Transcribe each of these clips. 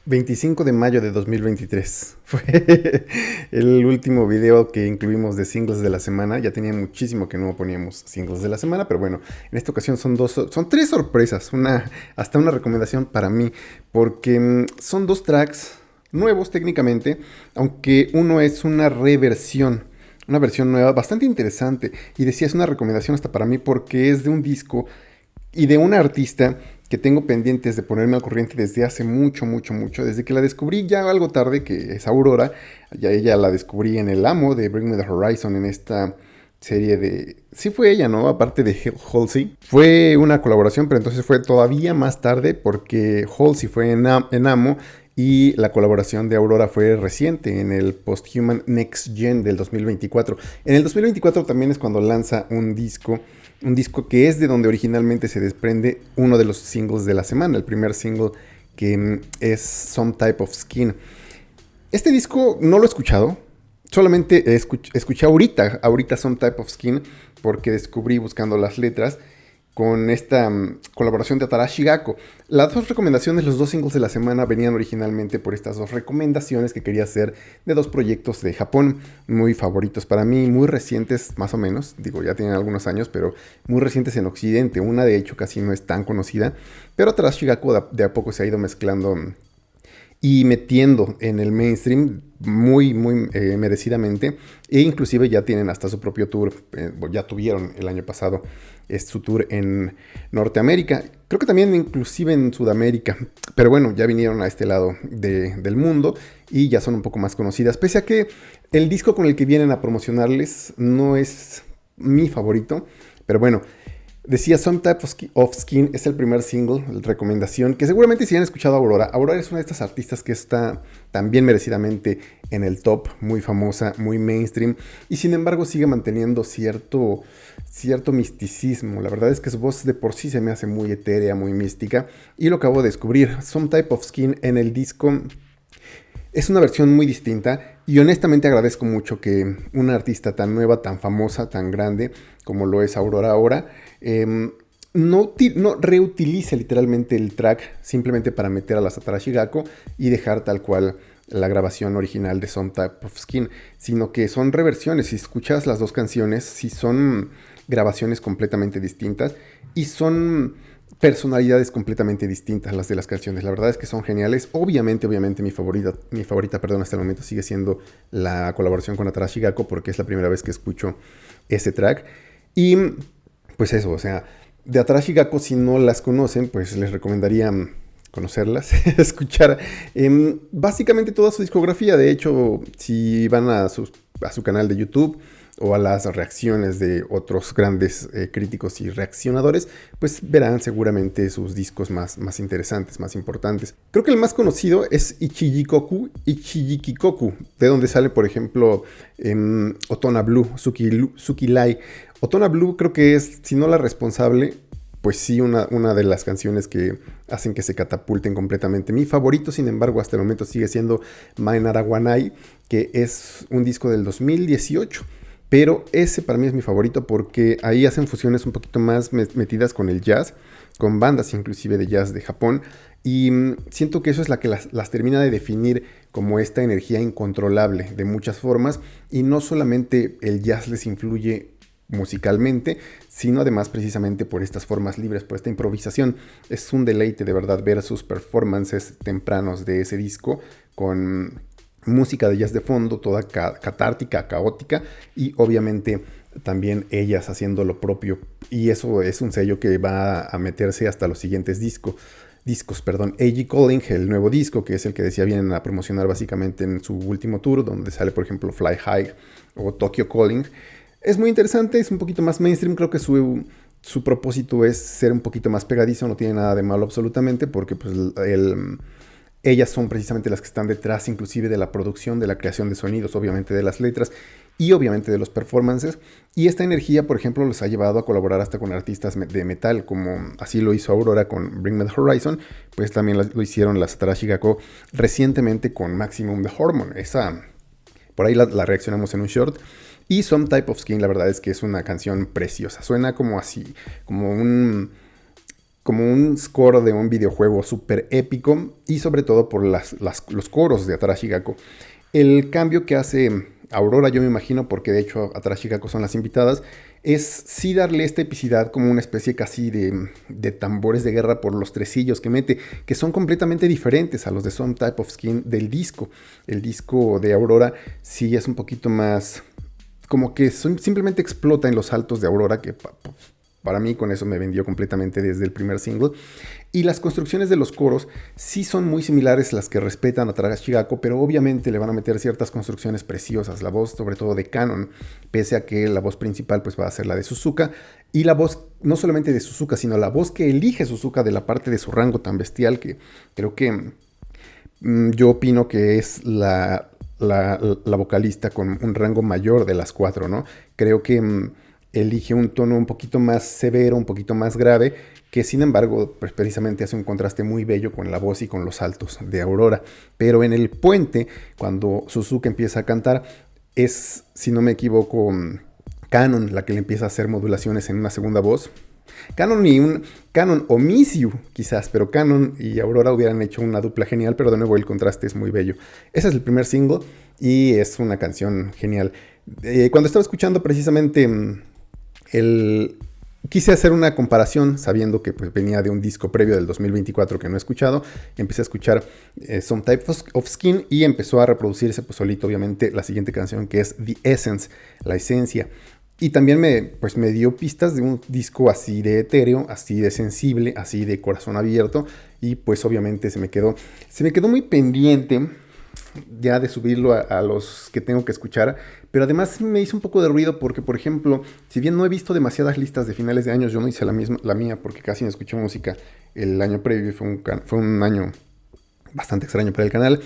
25 de mayo de 2023 fue el último video que incluimos de singles de la semana. Ya tenía muchísimo que no poníamos singles de la semana, pero bueno, en esta ocasión son tres sorpresas, hasta una recomendación para mí, porque son dos tracks nuevos técnicamente, aunque uno es una reversión. Una versión nueva, bastante interesante. Y decía, es una recomendación hasta para mí porque es de un disco y de una artista que tengo pendientes de ponerme al corriente desde hace mucho, mucho, mucho. Desde que la descubrí ya algo tarde, que es Aurora. Ya ella la descubrí en El Amo de Bring Me the Horizon, en esta serie de... Sí fue ella, ¿no? Aparte de Halsey. Fue una colaboración, pero entonces fue todavía más tarde porque Halsey fue en Amo y la colaboración de Aurora fue reciente, en el Posthuman Next Gen del 2024. En el 2024 también es cuando lanza un disco que es de donde originalmente se desprende uno de los singles de la semana, el primer single que es Some Type of Skin. Este disco no lo he escuchado, solamente escuché ahorita Some Type of Skin, porque descubrí buscando las letras con esta colaboración de Tarashi Gakko. Las dos recomendaciones, los dos singles de la semana venían originalmente por estas dos recomendaciones que quería hacer de dos proyectos de Japón muy favoritos para mí, muy recientes más o menos, digo ya tienen algunos años, pero muy recientes en Occidente. Una de hecho casi no es tan conocida, pero Tarashi Gakko de a poco se ha ido mezclando y metiendo en el mainstream muy, muy merecidamente. E inclusive ya tienen hasta su propio tour. Ya tuvieron el año pasado su tour en Norteamérica. Creo que también inclusive en Sudamérica. Pero bueno, ya vinieron a este lado del mundo y ya son un poco más conocidas. Pese a que el disco con el que vienen a promocionarles no es mi favorito. Pero bueno, decía Some Type of Skin es el primer single, recomendación, que seguramente si han escuchado a Aurora. Aurora es una de estas artistas que está también merecidamente en el top, muy famosa, muy mainstream, y sin embargo sigue manteniendo cierto misticismo. La verdad es que su voz de por sí se me hace muy etérea, muy mística, y lo acabo de descubrir. Some Type of Skin en el disco es una versión muy distinta y honestamente agradezco mucho que una artista tan nueva, tan famosa, tan grande como lo es Aurora ahora, no reutilice literalmente el track simplemente para meter a la Satarashi Gakko y dejar tal cual la grabación original de Some Type of Skin, sino que son reversiones. Si escuchas las dos canciones, si son grabaciones completamente distintas y son personalidades completamente distintas las de las canciones. La verdad es que son geniales. Obviamente mi favorita, perdón, hasta el momento sigue siendo la colaboración con Atarashi Gakko porque es la primera vez que escucho ese track. Y pues eso, o sea, de Atarashi Gakko, si no las conocen, pues les recomendaría conocerlas, escuchar básicamente toda su discografía. De hecho, si van a su canal de YouTube o a las reacciones de otros grandes críticos y reaccionadores, pues verán seguramente sus discos más interesantes, más importantes. Creo que el más conocido es Ichijikikoku, de donde sale, por ejemplo, Otona Blue, Tsukilai. Otona Blue creo que es, si no la responsable, pues sí, una de las canciones que hacen que se catapulten completamente. Mi favorito, sin embargo, hasta el momento sigue siendo Mainarawanai, que es un disco del 2018. Pero ese para mí es mi favorito porque ahí hacen fusiones un poquito más metidas con el jazz, con bandas inclusive de jazz de Japón. Y siento que eso es la que las termina de definir como esta energía incontrolable de muchas formas. Y no solamente el jazz les influye musicalmente, sino además precisamente por estas formas libres, por esta improvisación. Es un deleite de verdad ver sus performances tempranos de ese disco con música de jazz de fondo, toda catártica, caótica, y obviamente también ellas haciendo lo propio. Y eso es un sello que va a meterse hasta los siguientes discos. A.G. Calling, el nuevo disco, que es el que decía vienen a promocionar básicamente en su último tour, donde sale por ejemplo Fly High o Tokyo Calling. Es muy interesante, es un poquito más mainstream, creo que su propósito es ser un poquito más pegadizo, no tiene nada de malo absolutamente, porque pues ellas son precisamente las que están detrás inclusive de la producción, de la creación de sonidos, obviamente de las letras y obviamente de los performances. Y esta energía, por ejemplo, los ha llevado a colaborar hasta con artistas de metal, como así lo hizo Aurora con Bring Me the Horizon, pues también lo hicieron las Tarashi Gakko recientemente con Maximum the Hormone. Por ahí la reaccionamos en un short. Y Some Type of Skin, la verdad es que es una canción preciosa. Suena como así, como como un score de un videojuego súper épico y sobre todo por los coros de Atarashi Gakko. El cambio que hace Aurora, yo me imagino, porque de hecho Atarashi Gakko son las invitadas, es sí darle esta epicidad como una especie casi de tambores de guerra por los tresillos que mete, que son completamente diferentes a los de Some Type of Skin del disco. El disco de Aurora sí es un poquito más, como que simplemente explota en los altos de Aurora, que para mí con eso me vendió completamente desde el primer single. Y las construcciones de los coros sí son muy similares a las que respetan a Atarashi Gakko, pero obviamente le van a meter ciertas construcciones preciosas. La voz sobre todo de Kanon, pese a que la voz principal pues va a ser la de Suzuka. Y la voz no solamente de Suzuka, sino la voz que elige Suzuka de la parte de su rango tan bestial que creo que yo opino que es la vocalista con un rango mayor de las cuatro, ¿no? Creo que elige un tono un poquito más severo, un poquito más grave, que sin embargo pues precisamente hace un contraste muy bello con la voz y con los altos de Aurora. Pero en el puente, cuando Suzuka empieza a cantar, es, si no me equivoco, Kanon la que le empieza a hacer modulaciones en una segunda voz. Kanon o Misiu quizás, pero Kanon y Aurora hubieran hecho una dupla genial, pero de nuevo el contraste es muy bello. Ese es el primer single y es una canción genial. Cuando estaba escuchando precisamente quise hacer una comparación sabiendo que pues, venía de un disco previo del 2024 que no he escuchado. Empecé a escuchar Some Type of Skin y empezó a reproducirse pues, solito obviamente la siguiente canción que es The Essence, la esencia. Y también me dio pistas de un disco así de etéreo, así de sensible, así de corazón abierto. Y pues obviamente se me quedó muy pendiente ya de subirlo a los que tengo que escuchar. Pero además me hizo un poco de ruido porque, por ejemplo, si bien no he visto demasiadas listas de finales de años, yo no hice la mía porque casi no escuché música el año previo y fue un año bastante extraño para el canal.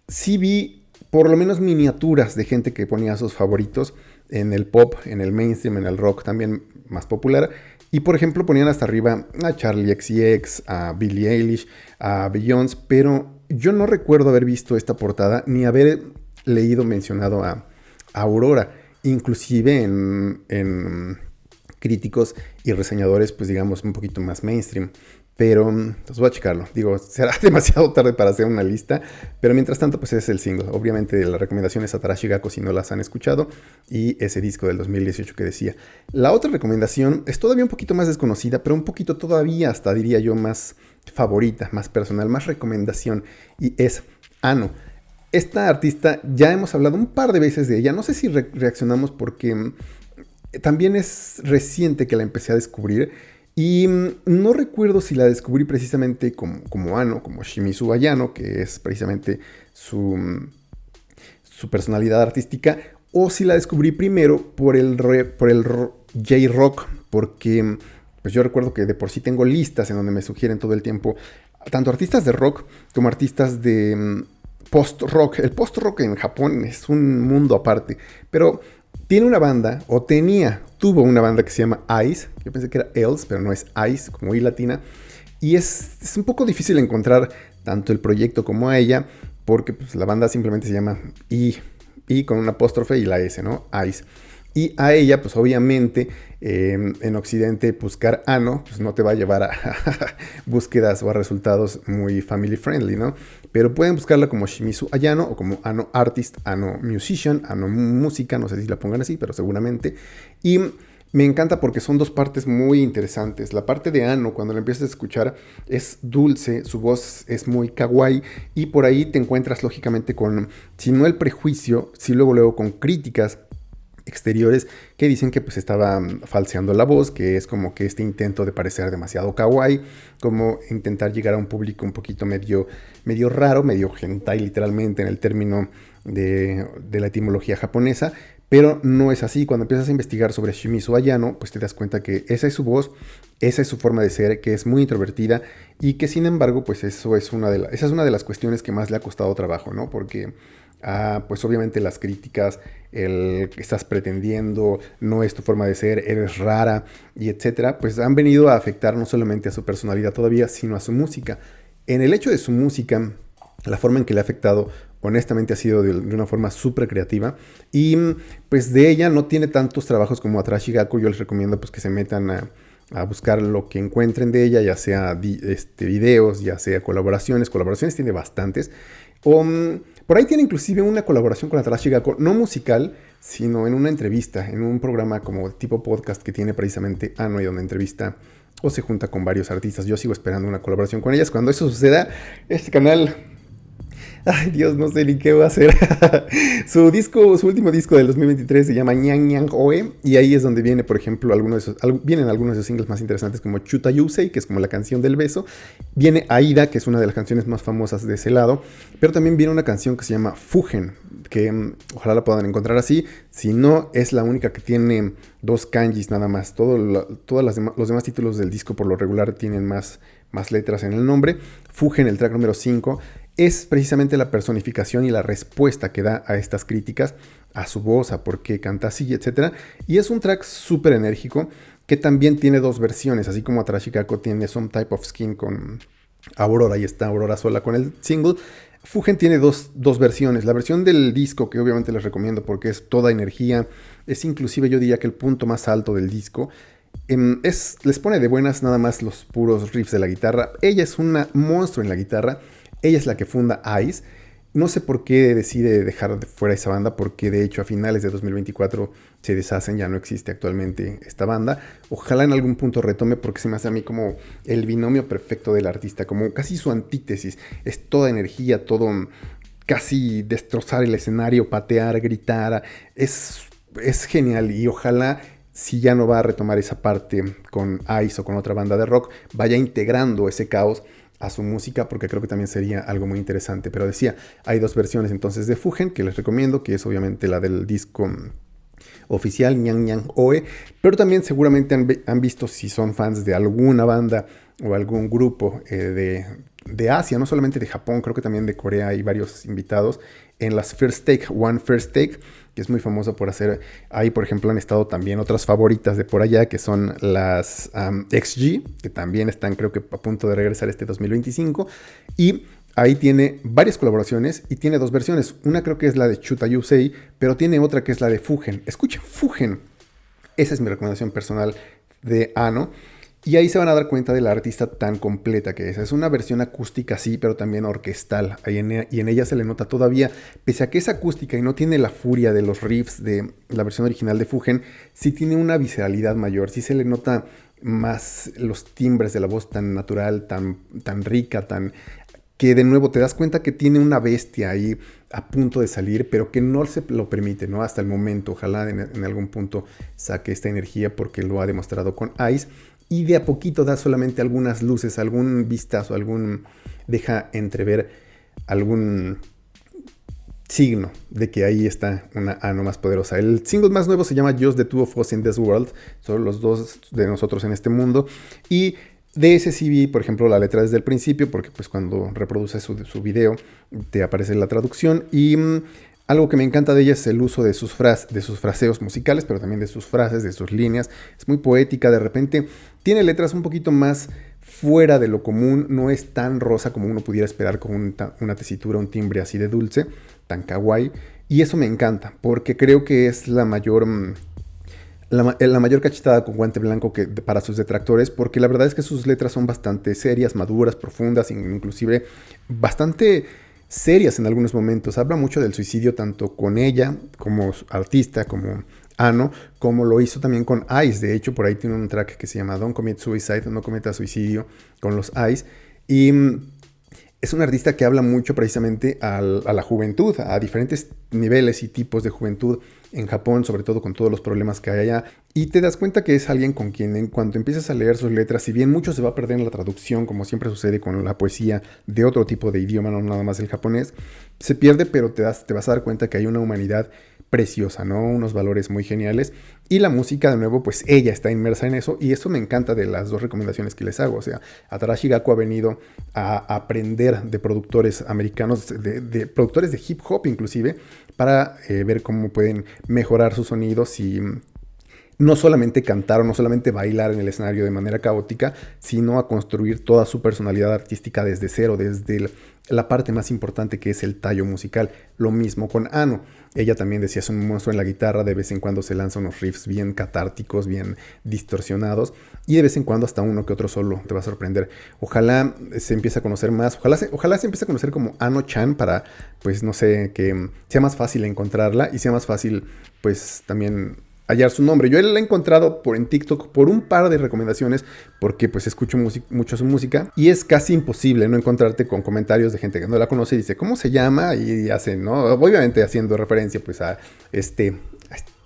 Sí vi por lo menos miniaturas de gente que ponía sus favoritos en el pop, en el mainstream, en el rock también más popular. Y por ejemplo ponían hasta arriba a Charli XCX, a Billie Eilish, a Beyoncé, pero yo no recuerdo haber visto esta portada ni haber leído mencionado a Aurora, inclusive en críticos y reseñadores, pues digamos un poquito más mainstream. Pero pues voy a checarlo. Digo, será demasiado tarde para hacer una lista. Pero mientras tanto, pues es el single. Obviamente la recomendación es Atarashi Gakko si no las han escuchado. Y ese disco del 2018 que decía. La otra recomendación es todavía un poquito más desconocida, pero un poquito todavía hasta diría yo más favorita, más personal, más recomendación. Y es Ano. Esta artista ya hemos hablado un par de veces de ella. No sé si reaccionamos porque también es reciente que la empecé a descubrir. Y no recuerdo si la descubrí precisamente como Ano, como Shimizu Ayano, que es precisamente su personalidad artística, o si la descubrí primero por el J-Rock, porque pues yo recuerdo que de por sí tengo listas en donde me sugieren todo el tiempo tanto artistas de rock como artistas de post-rock. El post-rock en Japón es un mundo aparte, pero tiene una banda, tuvo una banda que se llama Ice. Yo pensé que era Else, pero no es Ice, como I latina. Y es un poco difícil encontrar tanto el proyecto como a ella, porque pues, la banda simplemente se llama I con un apóstrofe y la S, ¿no? Ice. Y a ella, pues obviamente, en Occidente buscar Ano, pues no te va a llevar a búsquedas o a resultados muy family friendly, ¿no? Pero pueden buscarla como Shimizu Ayano o como Ano Artist, Ano Musician, Ano Música, no sé si la pongan así, pero seguramente. Y me encanta porque son dos partes muy interesantes. La parte de Ano, cuando la empiezas a escuchar, es dulce, su voz es muy kawaii y por ahí te encuentras lógicamente con, si no el prejuicio, si luego con críticas exteriores que dicen que pues estaba falseando la voz, que es como que este intento de parecer demasiado kawaii, como intentar llegar a un público un poquito medio raro, medio hentai literalmente en el término de la etimología japonesa, pero no es así. Cuando empiezas a investigar sobre Shimizu Ayano, pues te das cuenta que esa es su voz, esa es su forma de ser, que es muy introvertida y que sin embargo pues esa es una de las cuestiones que más le ha costado trabajo, ¿no? Porque pues obviamente las críticas, el que estás pretendiendo, no es tu forma de ser, eres rara y etcétera, pues han venido a afectar no solamente a su personalidad todavía, sino a su música. En el hecho de su música, la forma en que le ha afectado, honestamente ha sido de una forma súper creativa y pues de ella no tiene tantos trabajos como Atarashi Gakko. Yo les recomiendo pues que se metan a buscar lo que encuentren de ella, ya sea videos, ya sea colaboraciones. Colaboraciones tiene bastantes. Por ahí tiene inclusive una colaboración con Atarashi Gakko, no musical, sino en una entrevista, en un programa como tipo podcast que tiene precisamente Ano, y donde entrevista o se junta con varios artistas. Yo sigo esperando una colaboración con ellas. Cuando eso suceda, este canal... Ay, Dios, no sé ni qué va a hacer. Su último disco del 2023 se llama Nyang Nyang Oe, y ahí es donde viene, por ejemplo, vienen algunos de esos singles más interesantes, como Chuta Yusei, que es como la canción del beso. Viene Aida, que es una de las canciones más famosas de ese lado, pero también viene una canción que se llama Fugen, que ojalá la puedan encontrar así. Si no, es la única que tiene 2 kanjis nada más. Los demás títulos del disco por lo regular tienen más letras en el nombre. Fugen, el track número 5, es precisamente la personificación y la respuesta que da a estas críticas, a su voz, a por qué canta así, etc. Y es un track súper enérgico que también tiene 2 versiones, así como Atarashi Gakko tiene Some Type of Skin con Aurora, y está Aurora sola con el single. Fugen tiene dos versiones. La versión del disco, que obviamente les recomiendo porque es toda energía, es inclusive yo diría que el punto más alto del disco. Les pone de buenas nada más los puros riffs de la guitarra. Ella es una monstruo en la guitarra. Ella es la que funda Ice. No sé por qué decide dejar de fuera esa banda, porque de hecho a finales de 2024 se deshacen, ya no existe actualmente esta banda. Ojalá en algún punto retome, porque se me hace a mí como el binomio perfecto del artista, como casi su antítesis. Es toda energía, todo casi destrozar el escenario, patear, gritar. Es genial, y ojalá, si ya no va a retomar esa parte con Ice o con otra banda de rock, vaya integrando ese caos a su música, porque creo que también sería algo muy interesante. Pero decía, hay 2 versiones entonces de Fugen que les recomiendo, que es obviamente la del disco oficial, Nyang Nyang Oe, pero también seguramente han visto, si son fans de alguna banda o algún grupo de Asia, no solamente de Japón, creo que también de Corea hay varios invitados en las First Take, One First Take, que es muy famosa por hacer. Ahí, por ejemplo, han estado también otras favoritas de por allá, que son las XG, que también están, creo que a punto de regresar este 2025. Y ahí tiene varias colaboraciones y tiene 2 versiones. Una creo que es la de Chuta Yusei, pero tiene otra que es la de Fugen. Escuchen, Fugen. Esa es mi recomendación personal de Ano. Y ahí se van a dar cuenta de la artista tan completa que es. Es una versión acústica, sí, pero también orquestal. Y en ella se le nota todavía, pese a que es acústica y no tiene la furia de los riffs de la versión original de Fugen, sí tiene una visceralidad mayor. Sí se le nota más los timbres de la voz tan natural, tan rica, que de nuevo te das cuenta que tiene una bestia ahí a punto de salir, pero que no se lo permite, ¿no? Hasta el momento. Ojalá en algún punto saque esta energía, porque lo ha demostrado con Ice. Y de a poquito da solamente algunas luces, algún vistazo, deja entrever algún signo de que ahí está una Ano más poderosa. El single más nuevo se llama Just the Two of Us in This World, solo los 2 de nosotros en este mundo. Y de ese sí vi, por ejemplo, la letra desde el principio, porque pues cuando reproduces su video te aparece la traducción. Y algo que me encanta de ella es el uso de sus fraseos musicales, pero también de sus frases, de sus líneas. Es muy poética, de repente tiene letras un poquito más fuera de lo común, no es tan rosa como uno pudiera esperar con una tesitura, un timbre así de dulce, tan kawaii. Y eso me encanta, porque creo que es la mayor cachetada con guante blanco para sus detractores, porque la verdad es que sus letras son bastante serias, maduras, profundas, inclusive bastante serias en algunos momentos. Habla mucho del suicidio, tanto con ella como artista, como Ano, como lo hizo también con Ice. De hecho, por ahí tiene un track que se llama Don't Commit Suicide, no cometa suicidio, con los Ice. Y es un artista que habla mucho precisamente a la juventud, a diferentes niveles y tipos de juventud en Japón, sobre todo con todos los problemas que hay allá. Y te das cuenta que es alguien con quien, en cuanto empiezas a leer sus letras, si bien mucho se va a perder en la traducción, como siempre sucede con la poesía de otro tipo de idioma, no nada más el japonés, se pierde, pero te vas a dar cuenta que hay una humanidad preciosa, ¿no? Unos valores muy geniales. Y la música, de nuevo, pues ella está inmersa en eso, y eso me encanta de las 2 recomendaciones que les hago. O sea, Atarashi Gakko ha venido a aprender de productores americanos, de productores de hip hop inclusive, para ver cómo pueden mejorar sus sonidos y no solamente cantar o no solamente bailar en el escenario de manera caótica, sino a construir toda su personalidad artística desde cero, desde la parte más importante que es el tallo musical. Lo mismo con Ano. Ella también decía, es un monstruo en la guitarra, de vez en cuando se lanza unos riffs bien catárticos, bien distorsionados, y de vez en cuando hasta uno que otro solo te va a sorprender. Ojalá se empiece a conocer más, ojalá se empiece a conocer como Ano-chan para, pues no sé, que sea más fácil encontrarla y sea más fácil, pues también hallar su nombre. Yo la he encontrado en TikTok por un par de recomendaciones porque pues escucho mucho su música y es casi imposible no encontrarte con comentarios de gente que no la conoce y dice ¿cómo se llama? Y hacen, ¿no? Obviamente haciendo referencia pues a este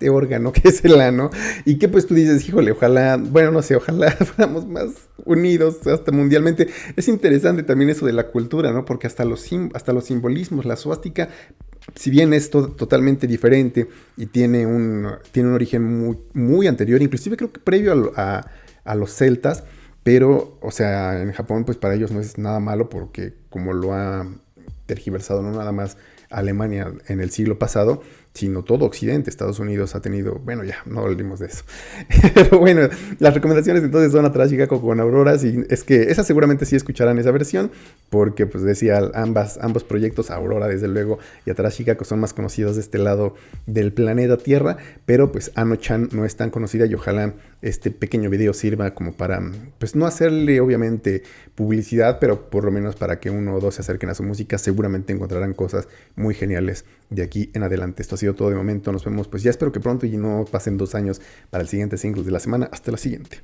órgano que es el ano y que pues tú dices, híjole, ojalá, bueno, no sé, ojalá fuéramos más unidos hasta mundialmente. Es interesante también eso de la cultura, ¿no? Porque hasta los simbolismos, la suástica, si bien es totalmente diferente y tiene un origen muy, muy anterior, inclusive creo que previo a los celtas, pero, o sea, en Japón pues para ellos no es nada malo porque como lo ha tergiversado no nada más Alemania en el siglo pasado, sino todo Occidente. Estados Unidos ha tenido, bueno, ya, no hablemos de eso. Pero bueno, las recomendaciones entonces son Atarashi Gakko con Aurora, y es que esas seguramente sí escucharán esa versión, porque pues decía, ambos proyectos, Aurora desde luego y Atarashi Gakko, son más conocidos de este lado del planeta Tierra, pero pues Ano-chan no es tan conocida y ojalá este pequeño video sirva como para, pues no hacerle obviamente publicidad, pero por lo menos para que uno o dos se acerquen a su música. Seguramente encontrarán cosas muy geniales de aquí en adelante. Esto ha sido todo de momento. Nos vemos pues ya espero que pronto y no pasen 2 años para el siguiente single de la semana. Hasta la siguiente.